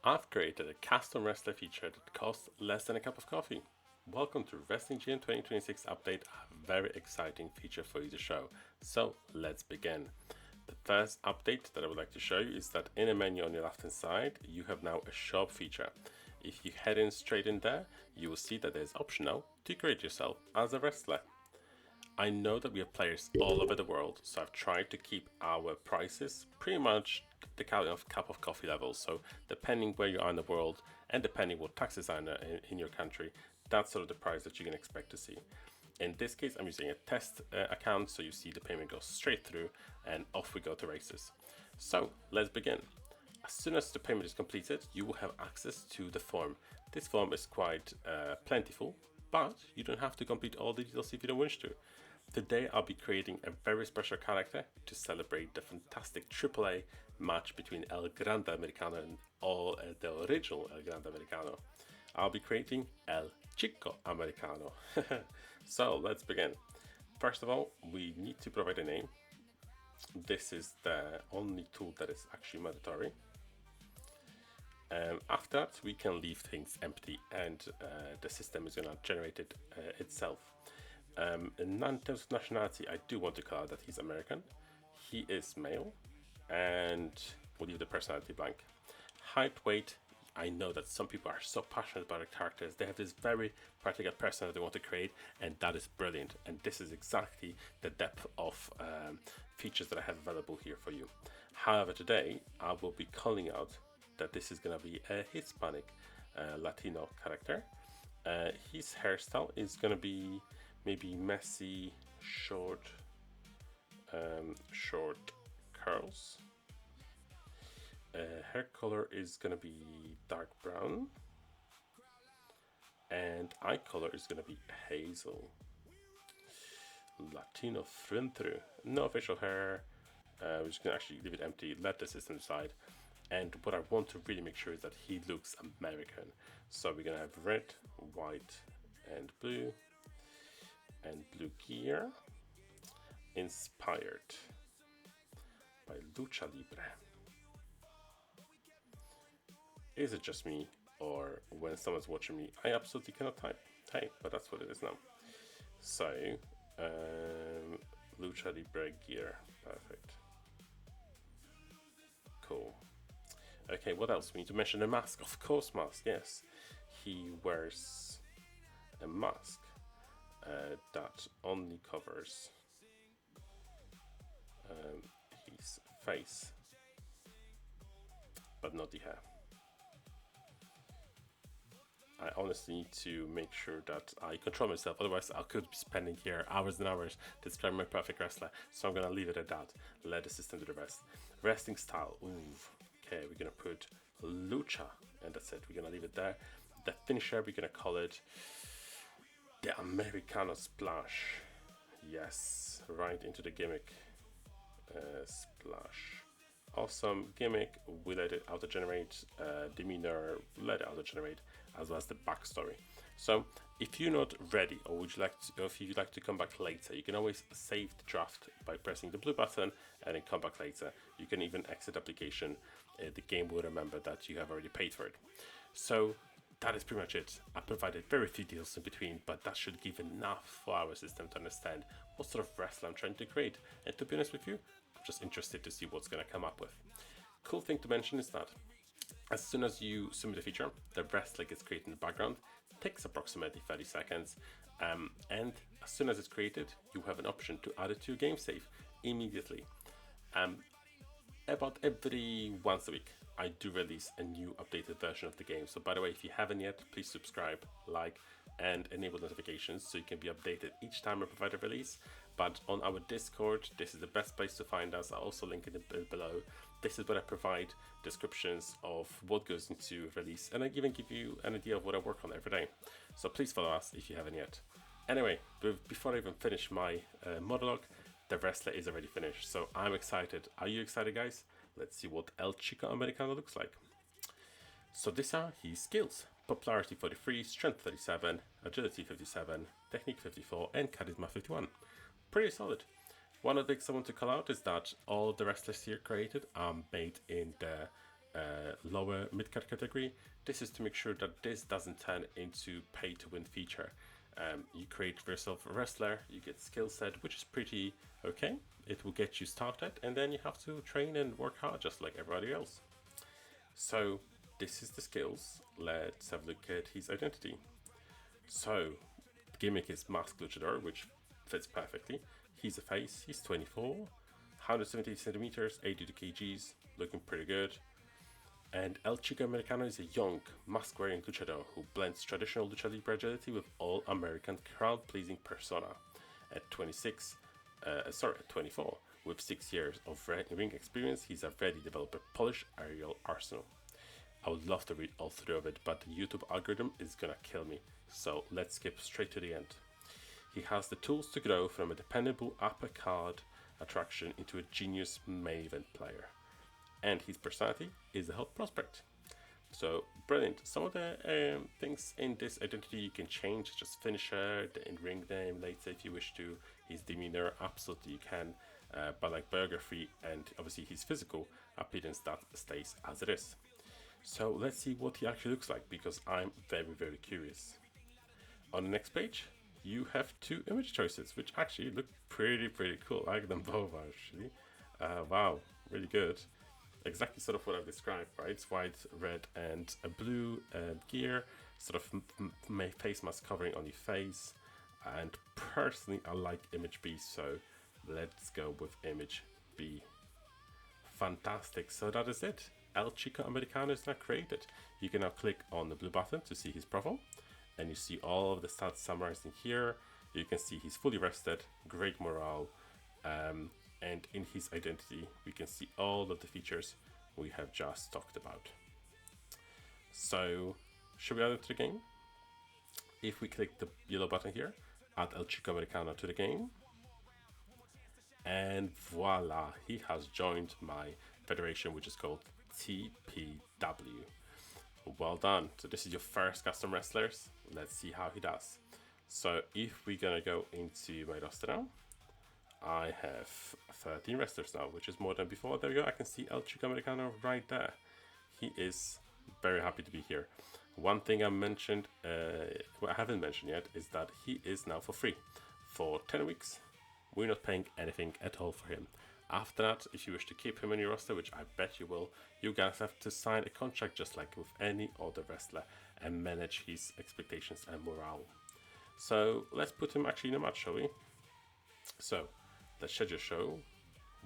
I've created a custom wrestler feature that costs less than a cup of coffee. Welcome to Wrestling Gym 2026 update, a very exciting feature for you to show. So let's begin. The first update that I would like to show you is that in a menu on your left hand side, you have now a shop feature. If you head in straight in there, you will see that there's option now to create yourself as a wrestler. I know that we have players all over the world, so I've tried to keep our prices pretty much the kind of cup of coffee level. So depending where you are in the world and depending what taxes are in your country, that's sort of the price that you can expect to see. In this case, I'm using a test account, so you see the payment goes straight through and off we go to races. So let's begin. As soon as the payment is completed, you will have access to the form. This form is quite plentiful, but you don't have to complete all the details if you don't wish to. Today I'll be creating a very special character to celebrate the fantastic AAA match between El Grande Americano and the original El Grande Americano. I'll be creating El Chico Americano. So let's begin. First of all, we need to provide a name. This is the only tool that is actually mandatory. After that, we can leave things empty and the system is going to generate it itself. In terms of nationality, I do want to call out that he's American. He is male, and we'll leave the personality blank. Height, weight, I know that some people are so passionate about their characters. They have this very particular person that they want to create, and that is brilliant. And this is exactly the depth of features that I have available here for you. However, today I will be calling out that this is going to be a Hispanic Latino character. His hairstyle is going to be maybe messy, short curls. Hair color is gonna be dark brown, and eye color is gonna be hazel. Latino through and through. No facial hair. We're just gonna actually leave it empty. Let the system decide. And what I want to really make sure is that he looks American. So we're gonna have red, white, and blue gear, inspired by Lucha Libre. Is it just me, or when someone's watching me, I absolutely cannot type? Hey, but that's what it is now. So, Lucha Libre gear, perfect. Cool. Okay, what else? We need to mention a mask. Of course, mask, yes. He wears a mask that only covers his face, but not the hair. I honestly need to make sure that I control myself, otherwise I could be spending here hours and hours describing my perfect wrestler. So I'm gonna leave it at that. Let the system do the rest. Wrestling style, ooh. Okay, we're gonna put lucha, and that's it. We're gonna leave it there. The finisher, we're gonna call it the Americano Splash. Yes, right into the gimmick. Splash. Awesome gimmick. We let it auto-generate. Demeanor, let it auto-generate, as well as the backstory. So if you're not ready, or would you like to, or if you'd like to come back later, you can always save the draft by pressing the blue button and then come back later. You can even exit application. The game will remember that you have already paid for it. So that is pretty much it. I provided very few deals in between, but that should give enough for our system to understand what sort of wrestler I'm trying to create. And to be honest with you, I'm just interested to see what's going to come up with. Cool thing to mention is that as soon as you submit a feature, the wrestler gets created in the background. It takes approximately 30 seconds. And as soon as it's created, you have an option to add it to your game save immediately. About every once a week, I do release a new updated version of the game. So by the way, if you haven't yet, please subscribe, like, and enable notifications so you can be updated each time I provide a release. But on our Discord, this is the best place to find us. I'll also link it below. This is where I provide descriptions of what goes into release, and I even give you an idea of what I work on every day. So please follow us if you haven't yet. Anyway, before I even finish my monologue, the wrestler is already finished, so I'm excited. Are you excited, guys? Let's see what El Chico Americano looks like. So these are his skills. Popularity 43, Strength 37, Agility 57, Technique 54, and Charisma 51. Pretty solid. One of the things I want to call out is that all the wrestlers here created are made in the lower mid-card category. This is to make sure that this doesn't turn into pay-to-win feature. You create for yourself a wrestler, you get skill set, which is pretty okay. It will get you started, and then you have to train and work hard just like everybody else. So this is the skills. Let's have a look at his identity. So gimmick is masked luchador, which fits perfectly. He's a face, he's 24, 170 centimeters, 82 kgs, looking pretty good. And El Chico Americano is a young, mask-wearing luchador who blends traditional lucha libre agility with all-American crowd-pleasing persona. At 24, with 6 years of ring experience, he's a ready developer polished aerial arsenal. I would love to read all three of it, but the YouTube algorithm is gonna kill me, so let's skip straight to the end. He has the tools to grow from a dependable upper card attraction into a genius main event player. And his personality is a hot prospect. So brilliant. Some of the things in this identity you can change, just finisher, the in-ring name, later if you wish to, his demeanor, absolutely you can, but like biography and obviously his physical appearance, that stays as it is. So let's see what he actually looks like, because I'm very curious. On the next page, you have two image choices, which actually look pretty cool. I like them both actually. Wow, really good. Exactly sort of what I've described, right? It's white, red, and a blue gear, sort of face mask covering on your face. And personally, I like image B, so let's go with image B. Fantastic. So that is it. El Chico Americano is now created. You can now click on the blue button to see his profile, and you see all of the stats summarized in here. You can see he's fully rested, great morale, and in his identity we can see all of the features we have just talked about. So should we add it to the game? If we click the yellow button here, add El Chico Americano to the game, and voila, he has joined my federation, which is called TPW. Well done. So this is your first custom wrestlers. Let's see how he does. So if we're gonna go into my roster now, I have 13 wrestlers now, which is more than before. There we go. I can see El Chico Americano right there. He is very happy to be here. One thing I mentioned, what I haven't mentioned yet, is that he is now for free. For 10 weeks, we're not paying anything at all for him. After that, if you wish to keep him in your roster, which I bet you will, you guys have to sign a contract just like with any other wrestler and manage his expectations and morale. So let's put him actually in a match, shall we? So let's schedule a show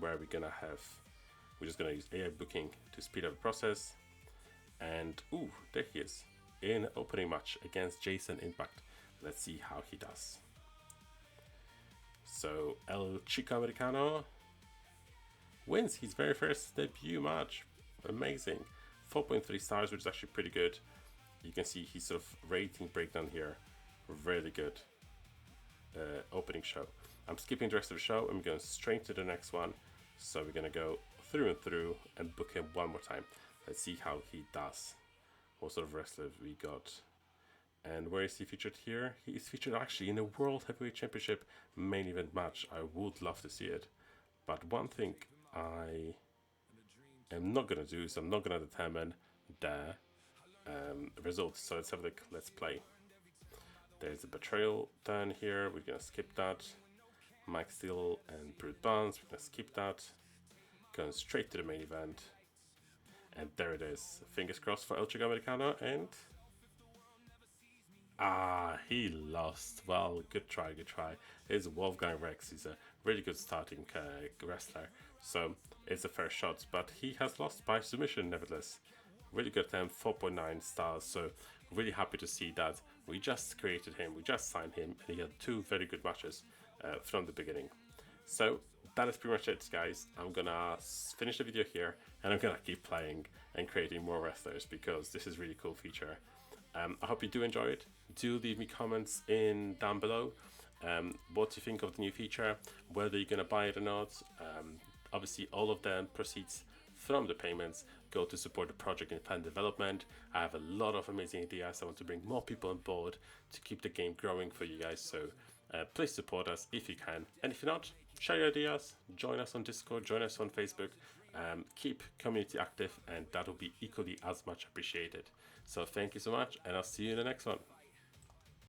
where we're just gonna use AI booking to speed up the process. And ooh, there he is in an opening match against Jason Impact. Let's see how he does. So El Chico Americano wins his very first debut match. Amazing. 4.3 stars, which is actually pretty good. You can see his sort of rating breakdown here. Really good opening show. I'm skipping the rest of the show. I'm going straight to the next one. So we're going to go through and book him one more time. Let's see how he does. What sort of wrestler we got. And where is he featured here? He is featured actually in a World Heavyweight Championship main event match. I would love to see it. But one thing I am not going to do is I'm not going to determine the results. So let's have a look. Let's play. There's a betrayal turn here. We're going to skip that. Mike Steele and Brute Barnes. We're going to skip that. Going straight to the main event. And there it is. Fingers crossed for El Chico Americano. And he lost. Well, good try. It's Wolfgang Rex. He's a really good starting wrestler. So it's a fair shot. But he has lost by submission nevertheless. Really good attempt. 4.9 stars. So really happy to see that. We just created him. We just signed him. And he had two very good matches from the beginning. So that is pretty much it, guys. I'm gonna finish the video here, and I'm gonna keep playing and creating more wrestlers because this is a really cool feature. I hope you do enjoy it. Do leave me comments down below. What you think of the new feature, whether you're gonna buy it or not. Obviously, all of the proceeds from the payments go to support the project and fan development. I have a lot of amazing ideas. I want to bring more people on board to keep the game growing for you guys. So please support us if you can, and if you're not, share your ideas, join us on Discord, join us on Facebook, Keep community active, and that will be equally as much appreciated. So thank you so much, and I'll see you in the next one.